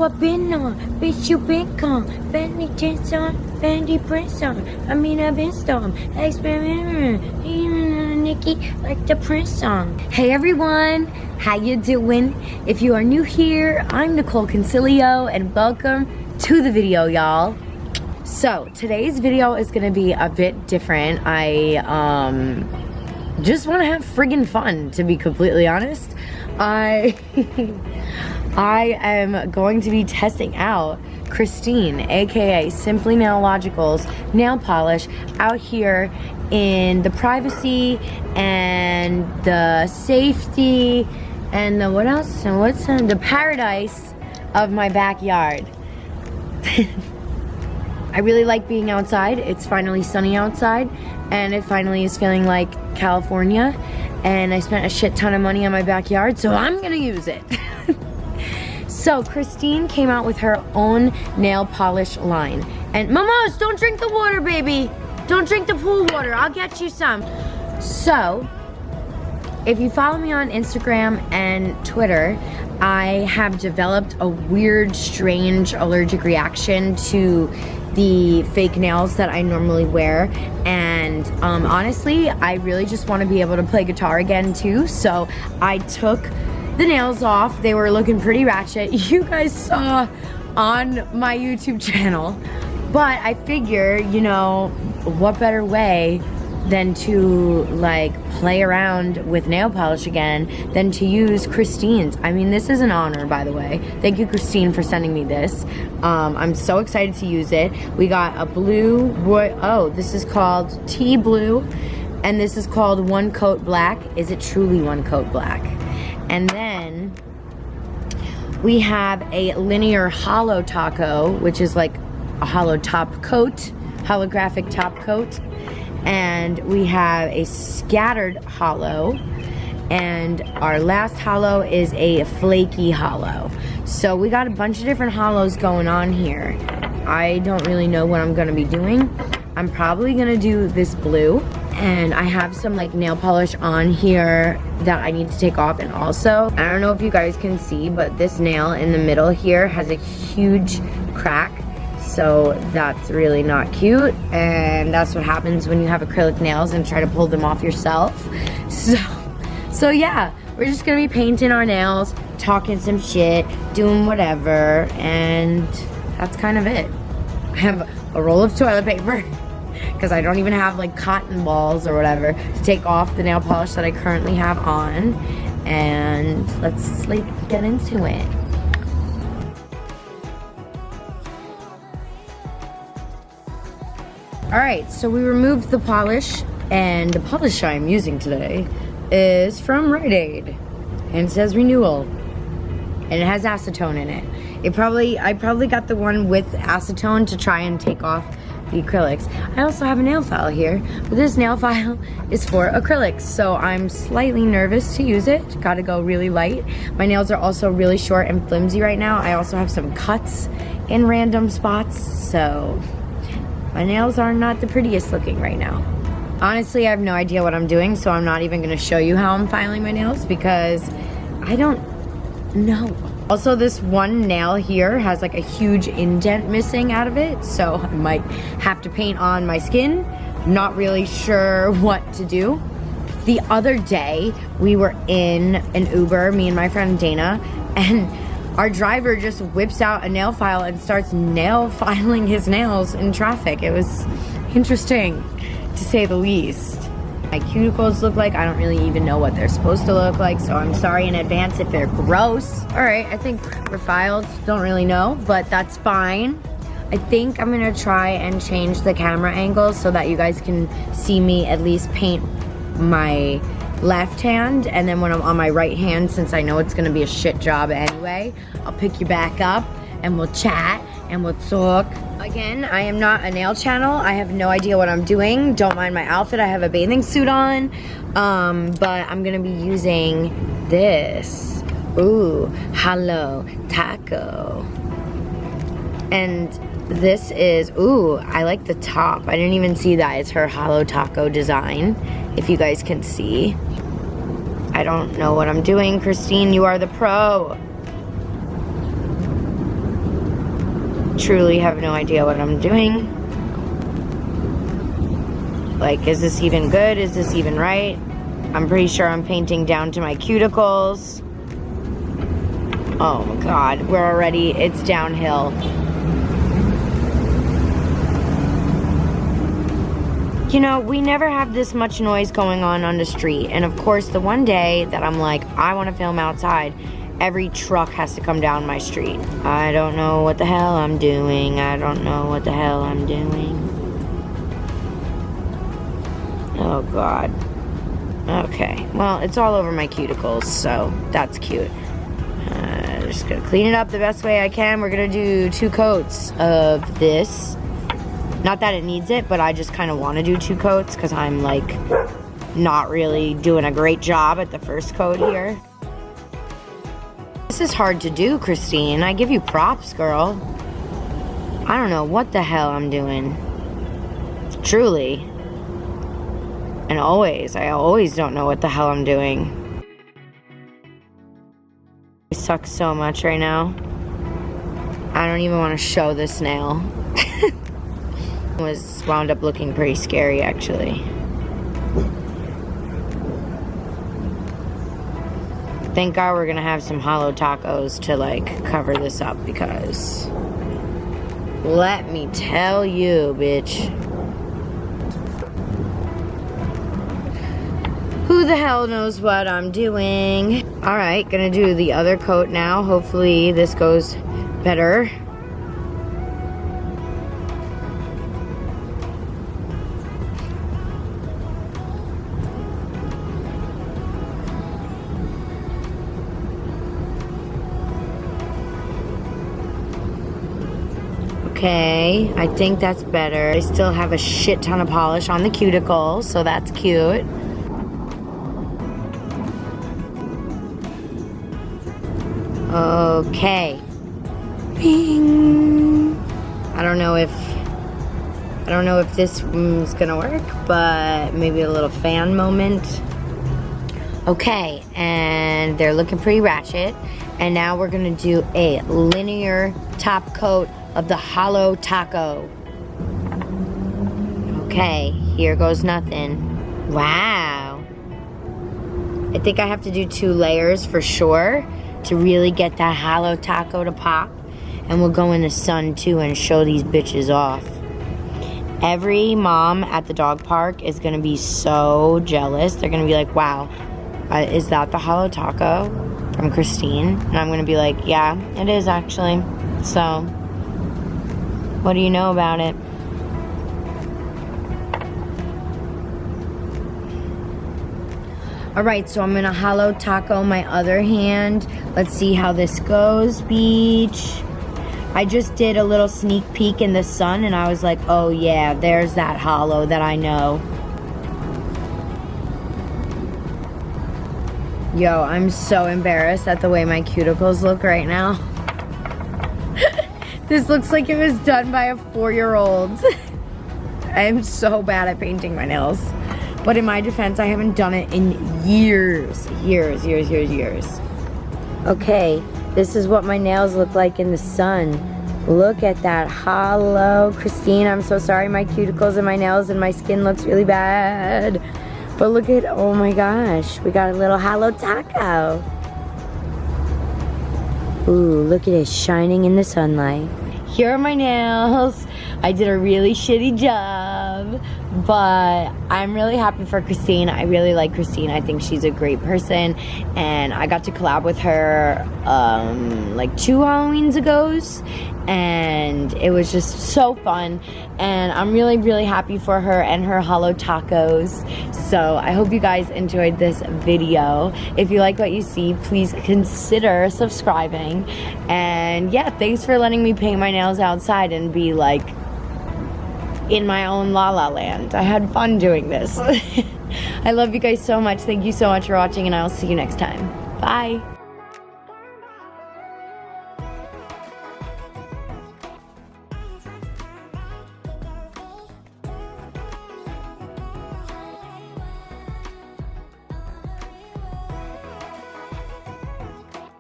I been on, bitch you been gone. Fendi tints on, Fendi prints on. I mean I've been storm, experiment, Nikki like the Prince song. Hey everyone, how you doing? If you are new here, I'm Nicole Concilio and welcome to the video, y'all. So today's video is gonna be a bit different. I just want to have friggin' fun, to be completely honest. I am going to be testing out Christine, aka Simply Nailogical's nail polish out here in the privacy and the safety and the what else? And what's in the paradise of my backyard. I really like being outside. It's finally sunny outside and it finally is feeling like California, and I spent a shit ton of money on my backyard, so I'm gonna use it. So Christine came out with her own nail polish line. And Momos, don't drink the water, baby. Don't drink the pool water. I'll get you some. So if you follow me on Instagram and Twitter, I have developed a weird, strange allergic reaction to the fake nails that I normally wear, and honestly I really just want to be able to play guitar again too, so I took the nails off. They were looking pretty ratchet. You guys saw on my YouTube channel, but I figure, you know, what better way than to like play around with nail polish again than to use Christine's. I mean, this is an honor, by the way. Thank you, Christine, for sending me this. I'm so excited to use it. We got a blue, this is called Tea Blue, and this is called One Coat Black. Is it truly One Coat Black? And then we have a linear hollow taco, which is like a hollow top coat, holographic top coat. And we have a scattered hollow, and our last hollow is a flaky hollow. So we got a bunch of different hollows going on here. I don't really know what I'm gonna be doing. I'm probably gonna do this blue, and I have some like nail polish on here that I need to take off. And also, I don't know if you guys can see, but this nail in the middle here has a huge crack. So that's really not cute, and that's what happens when you have acrylic nails and try to pull them off yourself. So yeah, we're just gonna be painting our nails, talking some shit, doing whatever, and that's kind of it. I have a roll of toilet paper because I don't even have like cotton balls or whatever to take off the nail polish that I currently have on, and let's like get into it. Alright, so we removed the polish, and the polish I'm using today is from Rite Aid, and it says renewal, and it has acetone in it. I probably got the one with acetone to try and take off the acrylics. I also have a nail file here, but this nail file is for acrylics, so I'm slightly nervous to use it. Gotta go really light. My nails are also really short and flimsy right now. I also have some cuts in random spots, so my nails are not the prettiest looking right now. Honestly, I have no idea what I'm doing, so I'm not even gonna show you how I'm filing my nails because I don't know. Also, this one nail here has like a huge indent missing out of it, so I might have to paint on my skin. Not really sure what to do. The other day, we were in an Uber, me and my friend Dana, and our driver just whips out a nail file and starts nail filing his nails in traffic. It was interesting, to say the least. My cuticles look like, I don't really even know what they're supposed to look like, so I'm sorry in advance if they're gross. All right, I think we're filed. Don't really know, but that's fine. I think I'm gonna try and change the camera angle so that you guys can see me at least paint my left hand, and then when I'm on my right hand, since I know it's gonna be a shit job anyway, I'll pick you back up and we'll chat and we'll talk. Again, I am not a nail channel. I have no idea what I'm doing. Don't mind my outfit. I have a bathing suit on, but I'm gonna be using this. Ooh, HOLO taco. And this is, ooh, I like the top. I didn't even see that. It's her HOLO taco design, if you guys can see. I don't know what I'm doing. Christine, you are the pro. truly have no idea what I'm doing. Like, is this even good? Is this even right? I'm pretty sure I'm painting down to my cuticles. Oh my God, it's downhill. You know, we never have this much noise going on the street. And of course, the one day that I'm like, I want to film outside, every truck has to come down my street. I don't know what the hell I'm doing. I don't know what the hell I'm doing. Oh God. Okay, well, it's all over my cuticles, so that's cute. Just gonna clean it up the best way I can. We're gonna do 2 coats of this. Not that it needs it, but I just kind of want to do 2 coats because I'm like not really doing a great job at the first coat here. This is hard to do, Christine. I give you props, girl. I don't know what the hell I'm doing. Truly. And I always don't know what the hell I'm doing. I suck so much right now. I don't even want to show this nail. Was wound up looking pretty scary, actually. Thank God we're gonna have some HOLO tacos to like cover this up, because let me tell you, bitch, who the hell knows what I'm doing. All right, gonna do the other coat now. Hopefully this goes better. Okay, I think that's better. I still have a shit ton of polish on the cuticles, so that's cute. Okay. Bing. I don't know if this is gonna work, but maybe a little fan moment. Okay, and they're looking pretty ratchet. And now we're gonna do a linear top coat of the HOLO taco. Okay, here goes nothing. Wow. I think I have to do 2 layers for sure to really get that HOLO taco to pop. And we'll go in the sun too and show these bitches off. Every mom at the dog park is gonna be so jealous. They're gonna be like, wow, is that the HOLO taco from Christine? And I'm gonna be like, yeah, it is actually. So, what do you know about it? All right, so I'm gonna HOLO taco my other hand. Let's see how this goes, beach. I just did a little sneak peek in the sun and I was like, oh yeah, there's that HOLO that I know. Yo, I'm so embarrassed at the way my cuticles look right now. This looks like it was done by a 4-year-old. I am so bad at painting my nails. But in my defense, I haven't done it in years. Years. Okay, this is what my nails look like in the sun. Look at that HOLO. Christine, I'm so sorry. My cuticles and my nails and my skin looks really bad. But look at, oh my gosh, we got a little HOLO taco. Ooh, look at it shining in the sunlight. Here are my nails. I did a really shitty job, but I'm really happy for Christine. I really like Christine. I think she's a great person, and I got to collab with her like 2 Halloweens ago, and it was just so fun, and I'm really, really happy for her and her HOLO tacos. So I hope you guys enjoyed this video. If you like what you see, please consider subscribing, and yeah, thanks for letting me paint my nails outside and be like in my own la la land. I had fun doing this. I love you guys so much. Thank you so much for watching, and I'll see you next time. Bye.